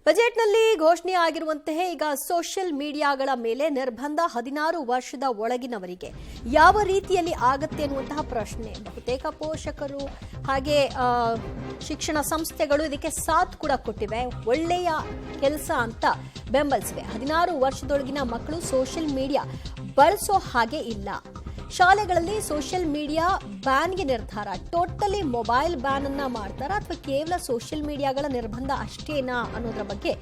ಬಜೆಟ್ನಲ್ಲಿ ಘೋಷಣೆ ಆಗಿರುವಂತೆ ಈಗ ಸೋಷಿಯಲ್ ಮೀಡಿಯಾಗಳ ಮೇಲೆ ನಿರ್ಬಂಧ 16 ವರ್ಷದ ಒಳಗಿನವರಿಗೆ ಯಾವ ರೀತಿಯಲ್ಲಿ ಆಗುತ್ತೆ ಅನ್ನುವಂತಹ ಪ್ರಶ್ನೆ ಬಹುತೇಕ ಪೋಷಕರು ಹಾಗೆ ಶಿಕ್ಷಣ ಸಂಸ್ಥೆಗಳು ಇದಕ್ಕೆ ಸಾಥ್ ಕೂಡ ಕೊಟ್ಟಿವೆ. ಒಳ್ಳೆಯ ಕೆಲಸ ಅಂತ ಬೆಂಬಲಿಸಿವೆ. 16 ವರ್ಷದೊಳಗಿನ ಮಕ್ಕಳು ಸೋಷಿಯಲ್ ಮೀಡಿಯಾ ಬಳಸೋ ಹಾಗೆ ಇಲ್ಲ. ಶಾಲೆಗಳಲ್ಲಿ ಸೋಷಿಯಲ್ ಮೀಡಿಯಾ ಬ್ಯಾನ್ಗೆ ನಿರ್ಧಾರ. ಟೋಟಲಿ ಮೊಬೈಲ್ ಬ್ಯಾನ್ ಅನ್ನ ಮಾಡ್ತಾರಾ ಅಥವಾ ಕೇವಲ ಸೋಷಿಯಲ್ ಮೀಡಿಯಾಗಳ ನಿರ್ಬಂಧ ಅಷ್ಟೇನಾ ಅನ್ನೋದ್ರ ಬಗ್ಗೆ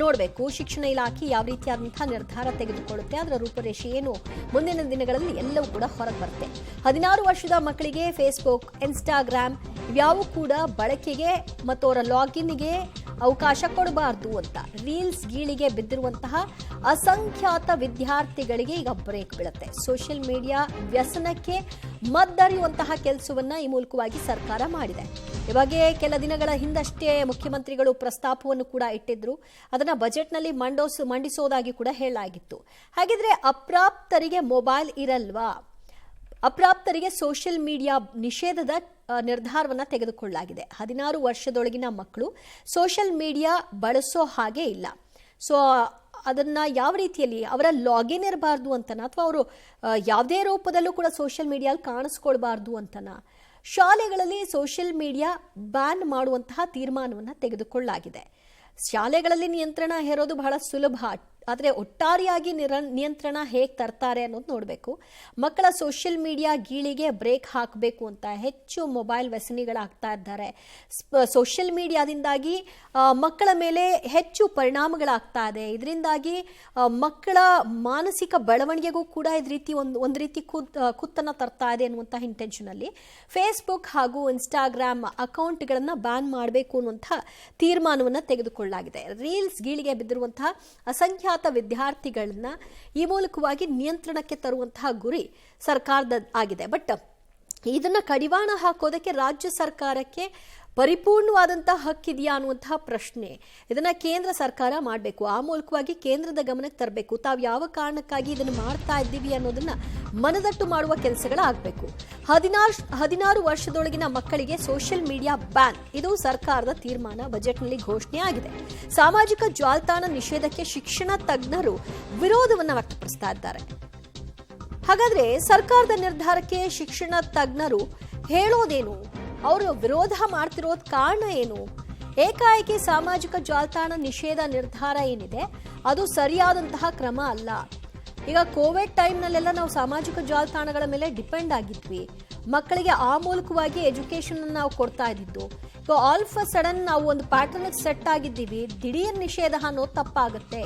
ನೋಡಬೇಕು. ಶಿಕ್ಷಣ ಇಲಾಖೆ ಯಾವ ರೀತಿಯಾದಂತಹ ನಿರ್ಧಾರ ತೆಗೆದುಕೊಳ್ಳುತ್ತೆ, ಅದರ ರೂಪರೇಷೆ ಏನು ಮುಂದಿನ ದಿನಗಳಲ್ಲಿ ಎಲ್ಲವೂ ಕೂಡ ಹೊರಗೆ ಬರುತ್ತೆ. 16 ವರ್ಷದ ಮಕ್ಕಳಿಗೆ ಫೇಸ್ಬುಕ್, ಇನ್ಸ್ಟಾಗ್ರಾಮ್ ಇವ್ಯಾವು ಕೂಡ ಬಳಕೆಗೆ ಮತ್ತು ಅವರ ಲಾಗಿನ್ಗೆ ಅವಕಾಶ ಕೊಡಬಾರದು ಅಂತ ರೀಲ್ಸ್ ಗೀಳಿಗೆ ಬಿದ್ದಿರುವಂತಹ ಅಸಂಖ್ಯಾತ ವಿದ್ಯಾರ್ಥಿಗಳಿಗೆ ಈಗ ಬ್ರೇಕ್ ಬೀಳುತ್ತೆ. ಸೋಷಿಯಲ್ ಮೀಡಿಯಾ ವ್ಯಸನಕ್ಕೆ ಮದ್ದರಿಯುವಂತಹ ಕೆಲಸವನ್ನ ಈ ಮೂಲಕವಾಗಿ ಸರ್ಕಾರ ಮಾಡಿದೆ. ಇವಾಗೆ ಕೆಲ ದಿನಗಳ ಹಿಂದಷ್ಟೇ ಮುಖ್ಯಮಂತ್ರಿಗಳು ಪ್ರಸ್ತಾಪವನ್ನು ಕೂಡ ಇಟ್ಟಿದ್ರು. ಅದನ್ನ ಬಜೆಟ್ನಲ್ಲಿ ಮಂಡಿಸೋದಾಗಿ ಕೂಡ ಹೇಳಲಾಗಿತ್ತು. ಹಾಗಿದ್ರೆ ಅಪ್ರಾಪ್ತರಿಗೆ ಮೊಬೈಲ್ ಇರಲ್ವಾ? ಅಪ್ರಾಪ್ತರಿಗೆ ಸೋಷಿಯಲ್ ಮೀಡಿಯಾ ನಿಷೇಧದ ನಿರ್ಧಾರವನ್ನು ತೆಗೆದುಕೊಳ್ಳಲಾಗಿದೆ. 16 ವರ್ಷದೊಳಗಿನ ಮಕ್ಕಳು ಸೋಷಿಯಲ್ ಮೀಡಿಯಾ ಬಳಸೋ ಹಾಗೆ ಇಲ್ಲ. ಸೊ ಅದನ್ನ ಯಾವ ರೀತಿಯಲ್ಲಿ ಅವರ ಲಾಗಿನ್ ಇರಬಾರ್ದು ಅಂತನಾ ಅಥವಾ ಅವರು ಯಾವುದೇ ರೂಪದಲ್ಲೂ ಕೂಡ ಸೋಷಿಯಲ್ ಮೀಡಿಯಾದಲ್ಲಿ ಕಾಣಿಸ್ಕೊಳ್ಬಾರ್ದು ಅಂತನಾ? ಶಾಲೆಗಳಲ್ಲಿ ಸೋಷಿಯಲ್ ಮೀಡಿಯಾ ಬ್ಯಾನ್ ಮಾಡುವಂತಹ ತೀರ್ಮಾನವನ್ನು ತೆಗೆದುಕೊಳ್ಳಲಾಗಿದೆ. ಶಾಲೆಗಳಲ್ಲಿ ನಿಯಂತ್ರಣ ಹೇರೋದು ಬಹಳ ಸುಲಭ, ಆದರೆ ಒಟ್ಟಾರೆಯಾಗಿ ನಿಯಂತ್ರಣ ಹೇಗೆ ತರ್ತಾರೆ ಅನ್ನೋದು ನೋಡಬೇಕು. ಮಕ್ಕಳ ಸೋಷಿಯಲ್ ಮೀಡಿಯಾ ಗೀಳಿಗೆ ಬ್ರೇಕ್ ಹಾಕಬೇಕು ಅಂತ ಹೆಚ್ಚು ಮೊಬೈಲ್ ವ್ಯಸನಿಗಳಾಗ್ತಾ ಇದ್ದಾರೆ. ಸೋಷಿಯಲ್ ಮೀಡಿಯಾದಿಂದಾಗಿ ಮಕ್ಕಳ ಮೇಲೆ ಹೆಚ್ಚು ಪರಿಣಾಮಗಳಾಗ್ತಾ ಇದೆ. ಇದರಿಂದಾಗಿ ಮಕ್ಕಳ ಮಾನಸಿಕ ಬೆಳವಣಿಗೆಗೂ ಕೂಡ ಇದ್ ರೀತಿ ಒಂದು ರೀತಿ ಕುತ್ತನ್ನು ತರ್ತಾ ಇದೆ ಅನ್ನುವಂಥ ಇಂಟೆನ್ಷನಲ್ಲಿ ಫೇಸ್ಬುಕ್ ಹಾಗೂ ಇನ್ಸ್ಟಾಗ್ರಾಮ್ ಅಕೌಂಟ್ಗಳನ್ನು ಬ್ಯಾನ್ ಮಾಡಬೇಕು ಅನ್ನುವಂಥ ತೀರ್ಮಾನವನ್ನು ತೆಗೆದುಕೊಳ್ಳಲಾಗಿದೆ. ರೀಲ್ಸ್ ಗೀಳಿಗೆ ಬಿದ್ದಿರುವಂತಹ ಅಸಂಖ್ಯಾತ ವಿದ್ಯಾರ್ಥಿಗಳನ್ನ ಈ ಮೂಲಕವಾಗಿ ನಿಯಂತ್ರಣಕ್ಕೆ ತರುವಂತಹ ಗುರಿ ಸರ್ಕಾರದ ಆಗಿದೆ. ಬಟ್ ಇದನ್ನ ಕಡಿವಾಣ ಹಾಕೋದಕ್ಕೆ ರಾಜ್ಯ ಸರ್ಕಾರಕ್ಕೆ ಪರಿಪೂರ್ಣವಾದಂತಹ ಹಕ್ಕಿದೆಯಾ ಅನ್ನುವಂತಹ ಪ್ರಶ್ನೆ. ಇದನ್ನ ಕೇಂದ್ರ ಸರ್ಕಾರ ಮಾಡಬೇಕು. ಆ ಮೂಲಕವಾಗಿ ಕೇಂದ್ರದ ಗಮನಕ್ಕೆ ತರಬೇಕು. ತಾವು ಯಾವ ಕಾರಣಕ್ಕಾಗಿ ಇದನ್ನು ಮಾಡ್ತಾ ಇದ್ದೀವಿ ಅನ್ನೋದನ್ನ ಮನದಟ್ಟು ಮಾಡುವ ಕೆಲಸಗಳಾಗಬೇಕು. 16 ವರ್ಷದೊಳಗಿನ ಮಕ್ಕಳಿಗೆ ಸೋಷಿಯಲ್ ಮೀಡಿಯಾ ಬ್ಯಾನ್, ಇದು ಸರ್ಕಾರದ ತೀರ್ಮಾನ ಬಜೆಟ್ನಲ್ಲಿ ಘೋಷಣೆ ಆಗಿದೆ. ಸಾಮಾಜಿಕ ಜಾಲತಾಣ ನಿಷೇಧಕ್ಕೆ ಶಿಕ್ಷಣ ತಜ್ಞರು ವಿರೋಧವನ್ನು ವ್ಯಕ್ತಪಡಿಸ್ತಾ ಇದ್ದಾರೆ. ಹಾಗಾದ್ರೆ ಸರ್ಕಾರದ ನಿರ್ಧಾರಕ್ಕೆ ಶಿಕ್ಷಣ ತಜ್ಞರು ಹೇಳೋದೇನು? ಅವರು ವಿರೋಧ ಮಾಡ್ತಿರೋದ್ ಕಾರಣ ಏನು? ಏಕಾಏಕಿ ಸಾಮಾಜಿಕ ಜಾಲತಾಣ ನಿಷೇಧ ನಿರ್ಧಾರ ಏನಿದೆ ಅದು ಸರಿಯಾದಂತಹ ಕ್ರಮ ಅಲ್ಲ. ಈಗ ಕೋವಿಡ್ ಟೈಮ್ನಲ್ಲೆಲ್ಲ ನಾವು ಸಾಮಾಜಿಕ ಜಾಲತಾಣಗಳ ಮೇಲೆ ಡಿಪೆಂಡ್ ಆಗಿದ್ವಿ. ಮಕ್ಕಳಿಗೆ ಆ ಮೂಲಕವಾಗಿ ಎಜುಕೇಶನ್ ನಾವು ಕೊಡ್ತಾ ಇದ್ದಿದ್ದು. ಆಲ್ ಆಫ್ ಅ ಸಡನ್ ನಾವು ಒಂದು ಪ್ಯಾಟರ್ನ್ ಸೆಟ್ ಆಗಿದ್ದೀವಿ, ದಿಢೀರ್ ನಿಷೇಧ ಅನ್ನೋದು ತಪ್ಪಾಗುತ್ತೆ.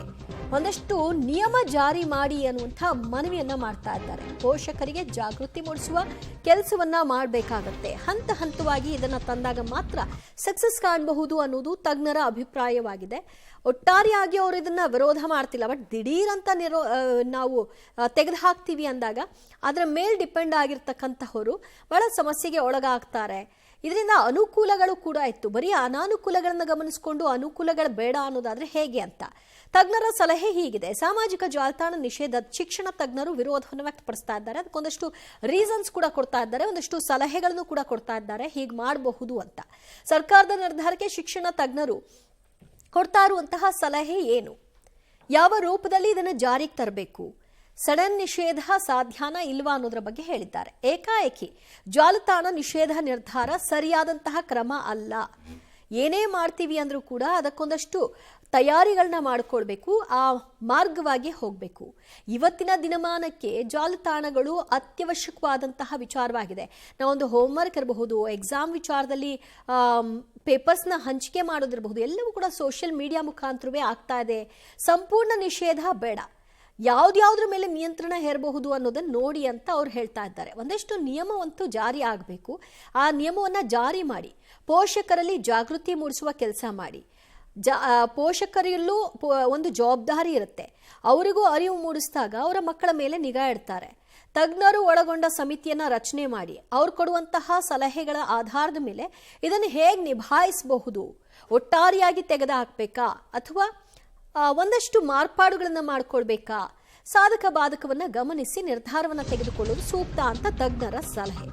ಒಂದಷ್ಟು ನಿಯಮ ಜಾರಿ ಮಾಡಿ ಅನ್ನುವಂಥ ಮನವಿಯನ್ನ ಮಾಡ್ತಾ ಇದ್ದಾರೆ. ಪೋಷಕರಿಗೆ ಜಾಗೃತಿ ಮೂಡಿಸುವ ಕೆಲಸವನ್ನ ಮಾಡಬೇಕಾಗತ್ತೆ. ಹಂತ ಹಂತವಾಗಿ ಇದನ್ನ ತಂದಾಗ ಮಾತ್ರ ಸಕ್ಸಸ್ ಕಾಣಬಹುದು ಅನ್ನೋದು ತಜ್ಞರ ಅಭಿಪ್ರಾಯವಾಗಿದೆ. ಒಟ್ಟಾರೆಯಾಗಿ ಅವರು ಇದನ್ನ ವಿರೋಧ ಮಾಡ್ತಿಲ್ಲ. ಬಟ್ ದಿಢೀರ್ ಅಂತ ನಾವು ತೆಗೆದು ಹಾಕ್ತೀವಿ ಅಂದಾಗ ಅದರ ಮೇಲೆ ಡಿಪೆಂಡ್ ಆಗಿರ್ತಕ್ಕಂಥವರು ಬಹಳ ಸಮಸ್ಯೆಗೆ ಒಳಗಾಗ್ತಾರೆ. ಇದರಿಂದ ಅನುಕೂಲಗಳು ಕೂಡ ಇತ್ತು. ಬರೀ ಅನಾನುಕೂಲಗಳನ್ನು ಗಮನಿಸಿಕೊಂಡು ಅನುಕೂಲಗಳು ಬೇಡ ಅನ್ನೋದಾದ್ರೆ ಹೇಗೆ ಅಂತ ತಜ್ಞರ ಸಲಹೆ ಹೀಗಿದೆ. ಸಾಮಾಜಿಕ ಜಾಲತಾಣ ನಿಷೇಧ ಶಿಕ್ಷಣ ತಜ್ಞರು ವಿರೋಧವನ್ನು ವ್ಯಕ್ತಪಡಿಸ್ತಾ ಇದ್ದಾರೆ. ಅದಕ್ಕೊಂದಷ್ಟು ರೀಸನ್ಸ್ ಕೂಡ ಕೊಡ್ತಾ ಇದ್ದಾರೆ, ಒಂದಷ್ಟು ಸಲಹೆಗಳನ್ನು ಕೂಡ ಕೊಡ್ತಾ ಇದ್ದಾರೆ, ಹೀಗೆ ಮಾಡಬಹುದು ಅಂತ. ಸರ್ಕಾರದ ನಿರ್ಧಾರಕ್ಕೆ ಶಿಕ್ಷಣ ತಜ್ಞರು ಕೊಡ್ತಾ ಇರುವಂತಹ ಸಲಹೆ ಏನು? ಯಾವ ರೂಪದಲ್ಲಿ ಇದನ್ನು ಜಾರಿಗೆ ತರಬೇಕು? ಸಡನ್ ನಿಷೇಧ ಸಾಧ್ಯನಾ ಇಲ್ವಾ ಅನ್ನೋದ್ರ ಬಗ್ಗೆ ಹೇಳಿದ್ದಾರೆ. ಏಕಾಏಕಿ ಜಾಲತಾಣ ನಿಷೇಧ ನಿರ್ಧಾರ ಸರಿಯಾದಂತಹ ಕ್ರಮ ಅಲ್ಲ. ಏನೇ ಮಾಡ್ತೀವಿ ಅಂದ್ರೂ ಕೂಡ ಅದಕ್ಕೊಂದಷ್ಟು ತಯಾರಿಗಳನ್ನ ಮಾಡಿಕೊಳ್ಬೇಕು, ಆ ಮಾರ್ಗವಾಗಿ ಹೋಗಬೇಕು. ಇವತ್ತಿನ ದಿನಮಾನಕ್ಕೆ ಜಾಲತಾಣಗಳು ಅತ್ಯವಶ್ಯಕವಾದಂತಹ ವಿಚಾರವಾಗಿದೆ. ನಾವೊಂದು ಹೋಮ್ವರ್ಕ್ ಇರಬಹುದು, ಎಕ್ಸಾಮ್ ವಿಚಾರದಲ್ಲಿ ಪೇಪರ್ಸ್ನ ಹಂಚಿಕೆ ಮಾಡೋದಿರಬಹುದು, ಎಲ್ಲವೂ ಕೂಡ ಸೋಷಿಯಲ್ ಮೀಡಿಯಾ ಮುಖಾಂತರವೇ ಆಗ್ತಾ ಇದೆ. ಸಂಪೂರ್ಣ ನಿಷೇಧ ಬೇಡ, ಯಾವ್ದ್ಯಾವ್ದ್ರ ಮೇಲೆ ನಿಯಂತ್ರಣ ಹೇರಬಹುದು ಅನ್ನೋದನ್ನ ನೋಡಿ ಅಂತ ಅವ್ರು ಹೇಳ್ತಾ ಇದ್ದಾರೆ. ಒಂದಷ್ಟು ನಿಯಮವಂತೂ ಜಾರಿ ಆಗಬೇಕು. ಆ ನಿಯಮವನ್ನ ಜಾರಿ ಮಾಡಿ ಪೋಷಕರಲ್ಲಿ ಜಾಗೃತಿ ಮೂಡಿಸುವ ಕೆಲಸ ಮಾಡಿ. ಪೋಷಕರಲ್ಲೂ ಒಂದು ಜವಾಬ್ದಾರಿ ಇರುತ್ತೆ. ಅವರಿಗೂ ಅರಿವು ಮೂಡಿಸಿದಾಗ ಅವರ ಮಕ್ಕಳ ಮೇಲೆ ನಿಗಾ ಇಡ್ತಾರೆ. ತಜ್ಞರು ಒಳಗೊಂಡ ಸಮಿತಿಯನ್ನ ರಚನೆ ಮಾಡಿ ಅವ್ರು ಕೊಡುವಂತಹ ಸಲಹೆಗಳ ಆಧಾರದ ಮೇಲೆ ಇದನ್ನು ಹೇಗೆ ನಿಭಾಯಿಸಬಹುದು, ಒಟ್ಟಾರೆಯಾಗಿ ತೆಗೆದು ಹಾಕ್ಬೇಕಾ ಅಥವಾ ಒಂದಷ್ಟು ಮಾರ್ಪಾಡುಗಳನ್ನ ಮಾಡ್ಕೊಳ್ಬೇಕಾ, ಸಾಧಕ ಬಾಧಕವನ್ನ ಗಮನಿಸಿ ನಿರ್ಧಾರವನ್ನ ತೆಗೆದುಕೊಳ್ಳುವುದು ಸೂಕ್ತ ಅಂತ ತಜ್ಞರ ಸಲಹೆ.